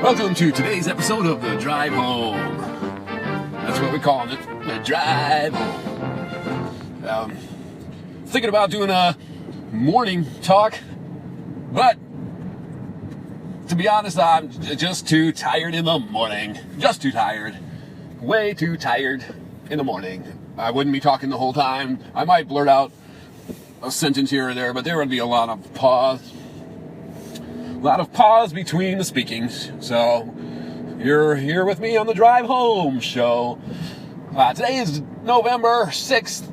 Welcome to today's episode of The Drive Home. That's what we call it, The Drive Home. Thinking about doing a morning talk, but to be honest, I'm just too tired in the morning. Just too tired. Way too tired in the morning. I wouldn't be talking the whole time. I might blurt out a sentence here or there, but there would be a lot of pause. A lot of pause between the speakings. So you're here with me on the Drive Home show. Today is November 6th.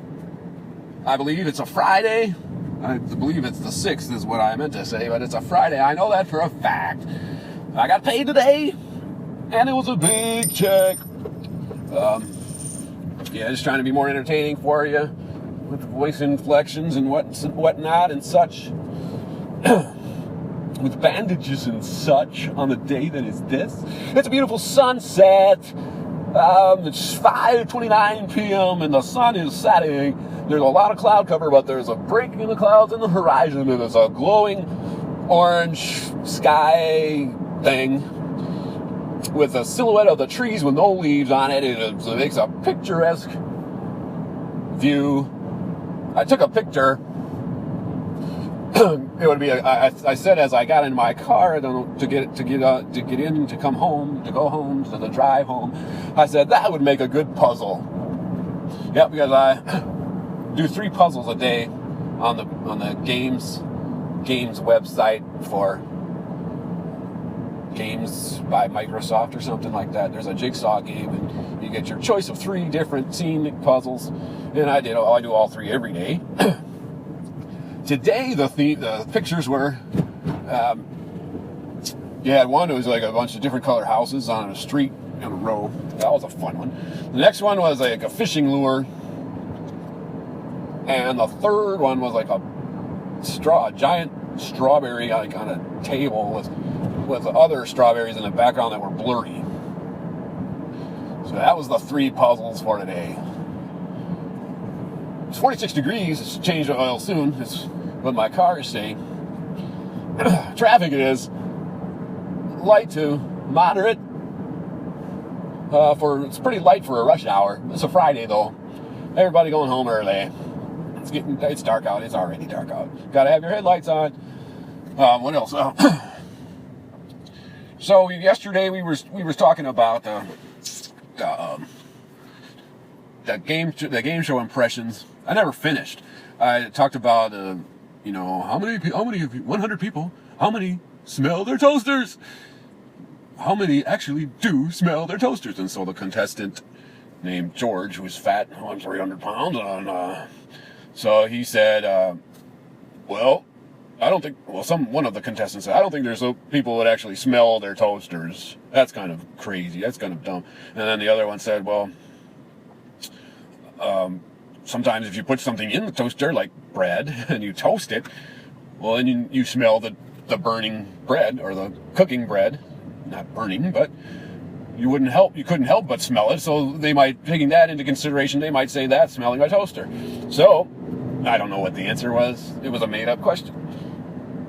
I believe it's a Friday. I believe it's the 6th is what I meant to say, but it's a Friday. I know that for a fact. I got paid today, and it was a big check. Just trying to be more entertaining for you with voice inflections and whatnot and such. With bandages and such on the day that is this. It's a beautiful sunset. It's 5:29 p.m. and the sun is setting. There's a lot of cloud cover, but there's a break in the clouds in the horizon, and it's a glowing orange sky thing with a silhouette of the trees with no leaves on it. It makes a picturesque view. I took a picture. It would be. I said as I got in my car, to go home to the drive home. I said that would make a good puzzle. Yeah, because I do 3 puzzles a day on the games website for games by Microsoft or something like that. There's a jigsaw game, and you get your choice of 3 different scenic puzzles, and I do all 3 every day. Today, the pictures were, you had one, it was like a bunch of different colored houses on a street in a row. That was a fun one. The next one was like a fishing lure. And the third one was like a giant strawberry like on a table with other strawberries in the background that were blurry. So that was the 3 puzzles for today. It's 46 degrees. It's change of oil soon. It's what my car is saying. Traffic is light to moderate. It's pretty light for a rush hour. It's a Friday though. Everybody going home early. It's dark out. It's already dark out. Got to have your headlights on. What else? So yesterday we were talking about the game show impressions. I never finished. I talked about how many 100 people, how many smell their toasters? How many actually do smell their toasters? And so the contestant named George, who's fat, I'm 300 pounds, and so he said, one of the contestants said, I don't think there's people that actually smell their toasters. That's kind of crazy. That's kind of dumb. And then the other one said, sometimes if you put something in the toaster, like bread, and you toast it, well, then you smell the burning bread, or the cooking bread. Not burning, but you couldn't help but smell it. So taking that into consideration, they might say that's smelling my toaster. So, I don't know what the answer was. It was a made-up question.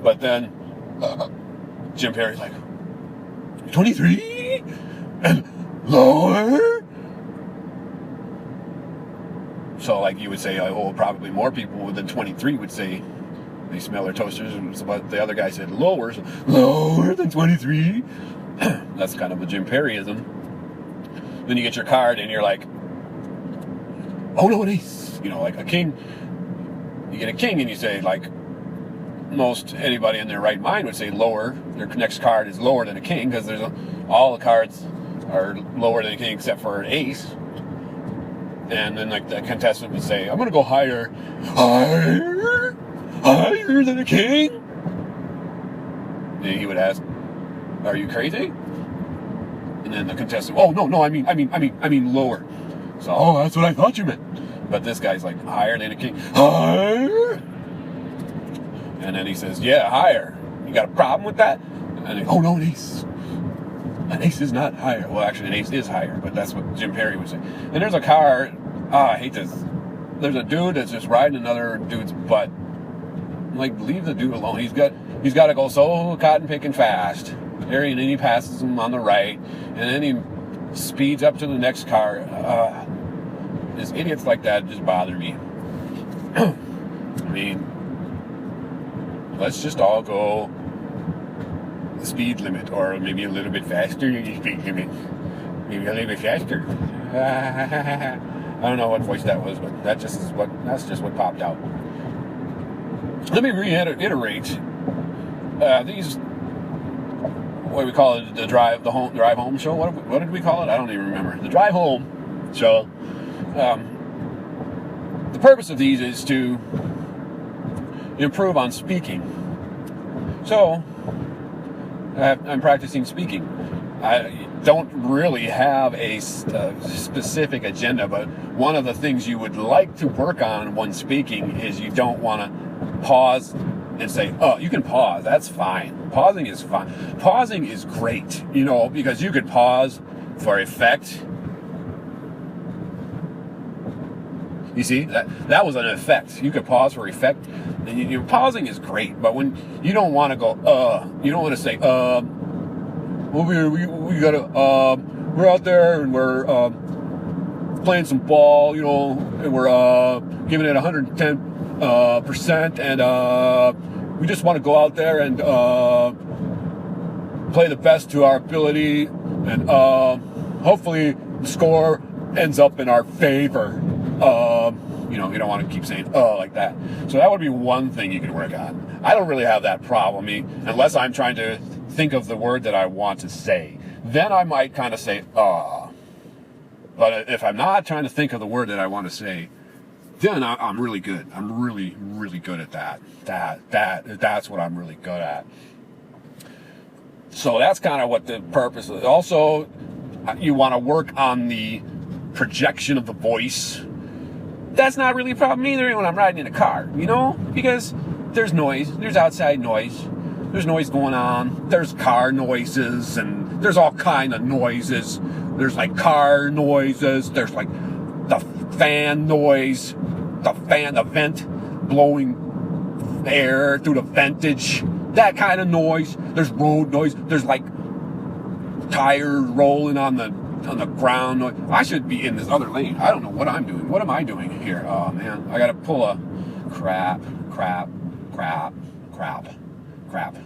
But then, Jim Perry's like, 23? And lower? So, like you would say, probably more people than 23 would say they smell their toasters. But the other guy said lower than 23? That's kind of a Jim Perryism. Then you get your card and you're like, oh no, an ace. Like a king. You get a king and you say, like, most anybody in their right mind would say lower. Their next card is lower than a king because all the cards are lower than a king except for an ace. And then like the contestant would say, I'm going to go higher than a king. And he would ask, are you crazy? And then the contestant, oh no, I mean lower. So, that's what I thought you meant. But this guy's like, higher than a king. Higher? And then he says, yeah, higher. You got a problem with that? And they, oh no, an ace. An ace is not higher. Well, actually, an ace is higher, but that's what Jim Perry would say. And there's a car, I hate this. There's a dude that's just riding another dude's butt. Like, leave the dude alone. He's got to go so cotton picking fast. area, and then he passes him on the right, and then he speeds up to the next car. Just idiots like that just bother me. I mean, let's just all go the speed limit, or maybe a little bit faster than the speed limit. Maybe a little bit faster. I don't know what voice that was, but that's just what popped out. Let me reiterate. These, what do we call it? The drive home show. What did we call it? I don't even remember. The drive home show. The purpose of these is to improve on speaking. So I'm practicing speaking. I don't really have a specific agenda, but one of the things you would like to work on when speaking is you don't want to pause and say, oh, you can pause, that's fine. Pausing is fine. Pausing is great, because you could pause for effect. You see, that was an effect. You could pause for effect. And pausing is great, but when you don't want to go, you don't want to say, we gotta, we're out there and we're playing some ball, and we're giving it 110%, and we just want to go out there and play the best to our ability, and hopefully the score ends up in our favor. You don't want to keep saying like that. So that would be one thing you could work on. I don't really have that problem, unless I'm trying to think of the word that I want to say. Then I might kind of say but if I'm not trying to think of the word that I want to say, then I'm really good. I'm really, really good at that. That's what I'm really good at. So that's kind of what the purpose is. Also, you want to work on the projection of the voice. That's not really a problem either when I'm riding in a car, because there's noise, there's outside noise, there's noise going on, there's car noises, and there's all kind of noises. There's like car noises, there's like the fan noise, the vent blowing air through the ventage, that kind of noise. There's road noise, there's like tires rolling on the ground noise. I should be in this other lane. I don't know what I'm doing. What am I doing here? Oh man, I gotta pull a crap.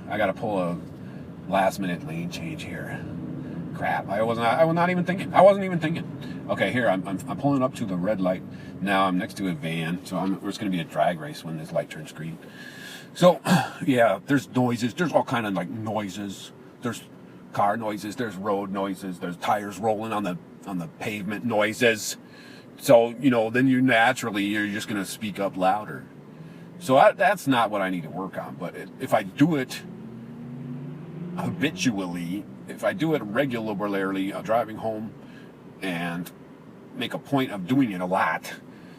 I gotta pull a last minute lane change here. Crap. I wasn't even thinking. Okay, here I'm pulling up to the red light. Now I'm next to a van, so there's gonna be a drag race when this light turns green. So yeah, there's noises. There's all kind of like noises. There's car noises, there's road noises, there's tires rolling on the pavement noises. So, then you're just going to speak up louder. So that's not what I need to work on. But if I do it habitually, if I do it regularly, driving home, and make a point of doing it a lot,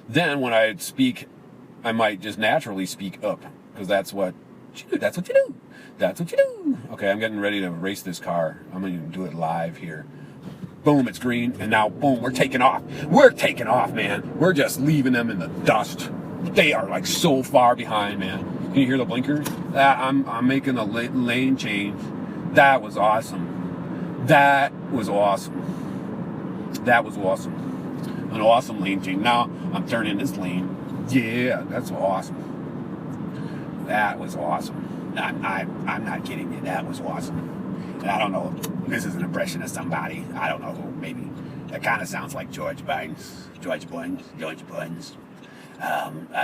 then when I speak, I might just naturally speak up, because that's what you do. Okay, I'm getting ready to race this car. I'm going to do it live here. Boom, it's green, and now boom, we're taking off. We're taking off, man. We're just leaving them in the dust. They are like so far behind, man. Can you hear the blinkers? I'm making a lane change. That was awesome. An awesome lane change. Now I'm turning this lane. Yeah, that's awesome. That was awesome. I'm not kidding you. That was awesome. And I don't know. This is an impression of somebody. I don't know who. Maybe that kind of sounds like George Burns. I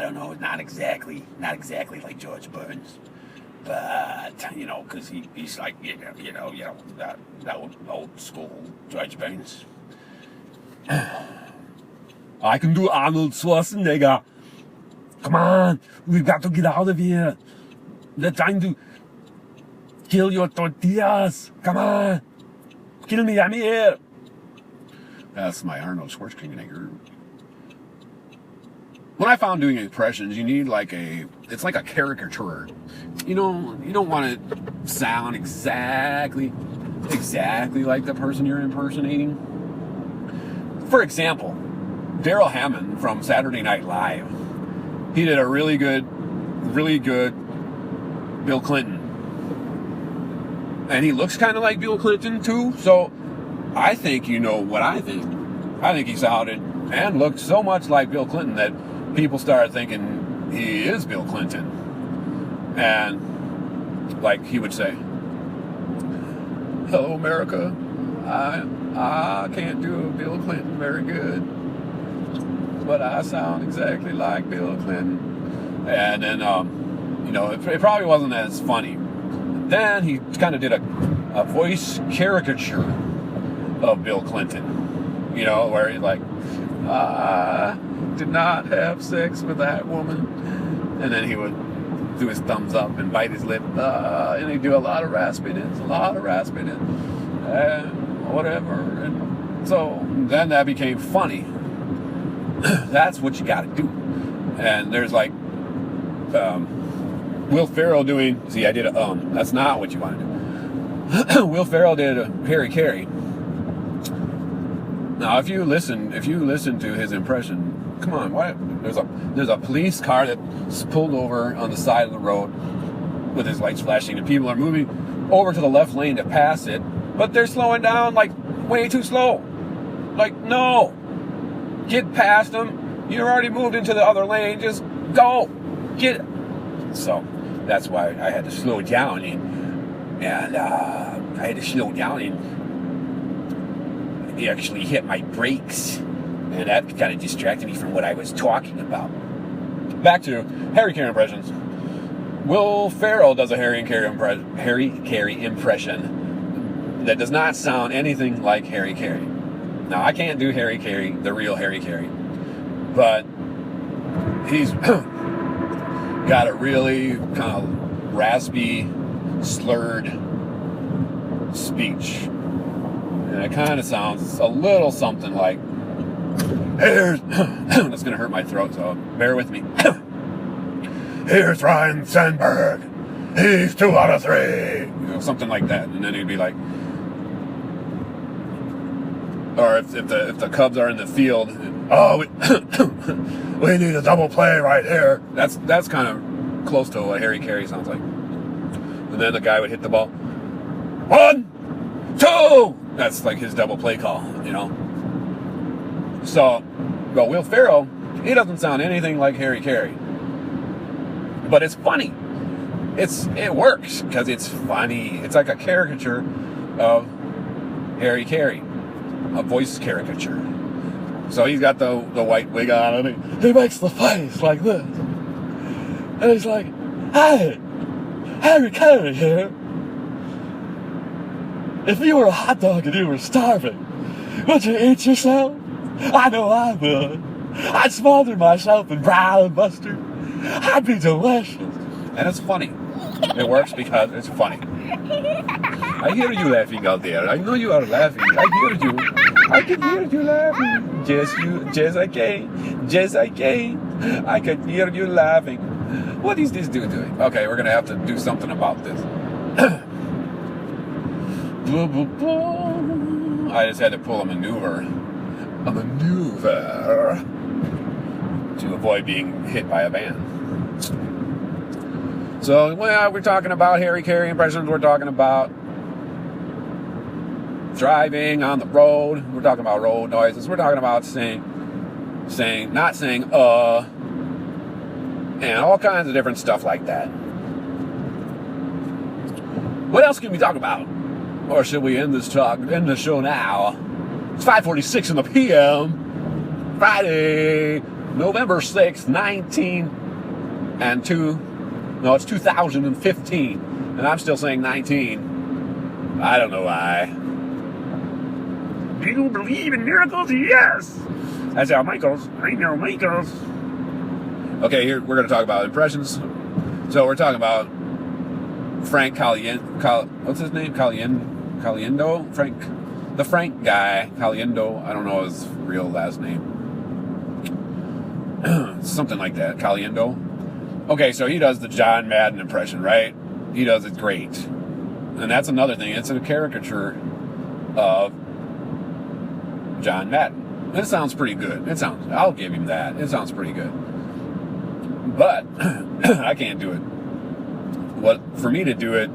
don't know. Not exactly like George Burns, but because he's like that old school George Burns. I can do Arnold Swarzenegger. Come on, we've got to get out of here. They're trying to kill your tortillas. Come on. Kill me, I'm here. That's my Arnold Schwarzenegger. When I found doing impressions, you need it's like a caricature. You don't want to sound exactly like the person you're impersonating. For example, Daryl Hammond from Saturday Night Live. He did a really good Bill Clinton. And he looks kind of like Bill Clinton too. So I think you know what I think. I think he sounded and looked so much like Bill Clinton that people started thinking he is Bill Clinton. And like he would say, "Hello, America. I can't do Bill Clinton very good, but I sound exactly like Bill Clinton." And then, you know, it probably wasn't as funny. Then he kind of did a voice caricature of Bill Clinton, you know, where he's like, "I did not have sex with that woman," and then he would do his thumbs up and bite his lip, and he'd do a lot of raspiness, and whatever. And so then that became funny. That's what you got to do. And there's like Will Ferrell doing. See, I did a That's not what you want to do. Will Ferrell did a Harry Caray. Now, if you listen to his impression, come on, what? There's a police car that's pulled over on the side of the road with his lights flashing, and people are moving over to the left lane to pass it, but they're slowing down like way too slow. Like, no, get past them. You're already moved into the other lane. Just go, get. So that's why I had to slow down, and I had to slow down and actually hit my brakes. And that kind of distracted me from what I was talking about. Back to Harry Caray impressions. Will Ferrell does a Harry Caray impression that does not sound anything like Harry Caray. Now, I can't do Harry Caray, the real Harry Caray, but he's got a really kind of raspy, slurred speech. And it kind of sounds a little something like, "Here's," that's going to hurt my throat, so bear with me. "Here's Ryan Sandberg. He's 2 out of 3. You know, something like that. And then he'd be like, or if the Cubs are in the field, "Oh, we need a double play right here." That's kind of close to what Harry Caray sounds like. And then the guy would hit the ball. 1, 2. That's like his double play call, you know. So, well, Will Ferrell, he doesn't sound anything like Harry Caray, but it's funny. It works because it's funny. It's like a caricature of Harry Caray, a voice caricature. So he's got the white wig on, and he makes the face like this, and he's like, "Hey, Harry Caray here. If you were a hot dog and you were starving, would you eat yourself? I know I would. I'd smother myself in brown mustard. I'd be delicious." And it's funny. It works because it's funny. I hear you laughing out there. I know you are laughing. I hear you. I can hear you laughing. Yes, I can. Yes, I can. I can hear you laughing. What is this dude doing? Okay, we're going to have to do something about this. I just had to pull a maneuver to avoid being hit by a van. So, well, we're talking about Harry Caray impressions. We're talking about driving on the road. We're talking about road noises. We're talking about not saying, and all kinds of different stuff like that. What else can we talk about? Or should we end the show now? It's 5:46 in the p.m. Friday, November 6th, 2015. And I'm still saying 19. I don't know why. Do you believe in miracles? Yes! That's Al Michaels. I know Michaels. Okay, here we're going to talk about impressions. So we're talking about Frank what's his name? Caliendo? The Frank guy, Caliendo. I don't know his real last name. Something like that, Caliendo. Okay, so he does the John Madden impression, right? He does it great. And that's another thing. It's a caricature of John Madden. It sounds pretty good. I'll give him that. It sounds pretty good. But I can't do it. For me to do it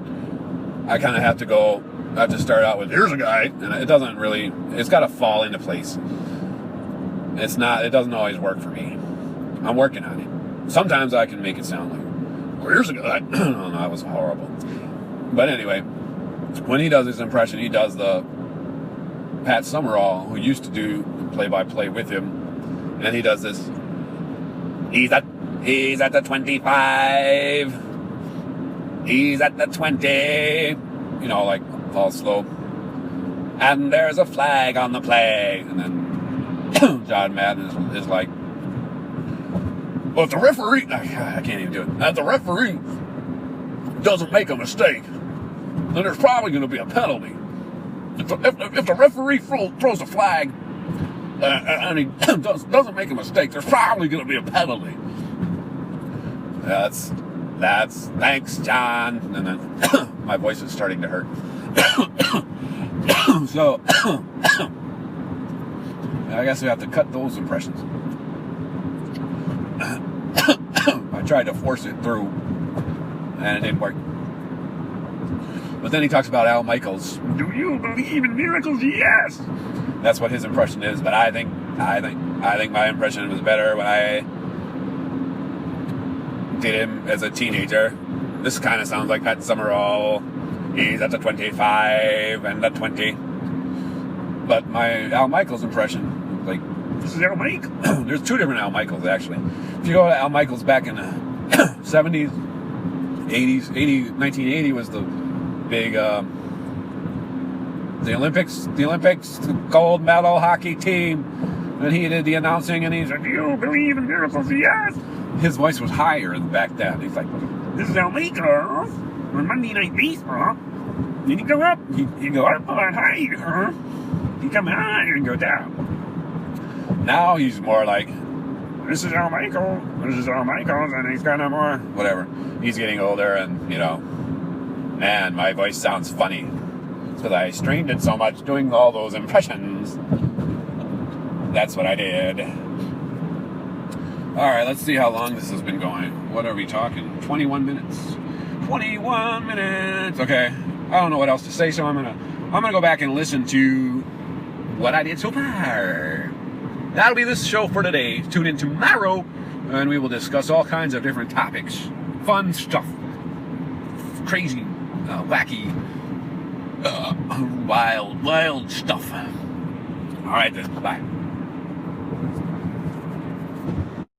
I kind of have to start out with, here's a guy, and it doesn't really, it's got to fall into place. It doesn't always work for me. I'm working on it. Sometimes I can make it sound like, well, here's a guy. Oh, no, that was horrible. But anyway, when he does his impression, he does the Pat Summerall, who used to do play-by-play with him, and he does this, he's at the 25, he's at the 20, you know, like all slow, and there's a flag on the play, and then John Madden is like, well, if the referee, I can't even do it, if the referee doesn't make a mistake, then there's probably going to be a penalty. If the referee throws a flag and he doesn't make a mistake, there's probably going to be a penalty. That's thanks, John. And then my voice is starting to hurt. So I guess we have to cut those impressions. I tried to force it through, and it didn't work. But then he talks about Al Michaels. Do you believe in miracles? Yes. That's what his impression is. But I think my impression was better when I did him as a teenager. This kind of sounds like Pat Summerall. He's at the 25 and the 20. But my Al Michaels impression, like, this is Al Michaels. There's two different Al Michaels, actually. If you go to Al Michaels back in the 70s, 80s, 1980 was the big, the Olympics, the gold medal hockey team. And he did the announcing, and he said, do you believe in miracles? Yes. His voice was higher back then. He's like, this is Al Michaels on Monday Night Baseball. Then you go up, you go up a lot higher. You come higher and go down. Now he's more like, this is Al Michaels, and he's kind of more, whatever. He's getting older, and, you know, man, my voice sounds funny. It's because I strained it so much doing all those impressions. That's what I did. Alright, let's see how long this has been going. What are we talking? 21 minutes. 21 minutes! Okay, I don't know what else to say, so I'm gonna go back and listen to what I did so far. That'll be this show for today. Tune in tomorrow, and we will discuss all kinds of different topics. Fun stuff. Crazy, wacky, wild stuff. Alright then, bye.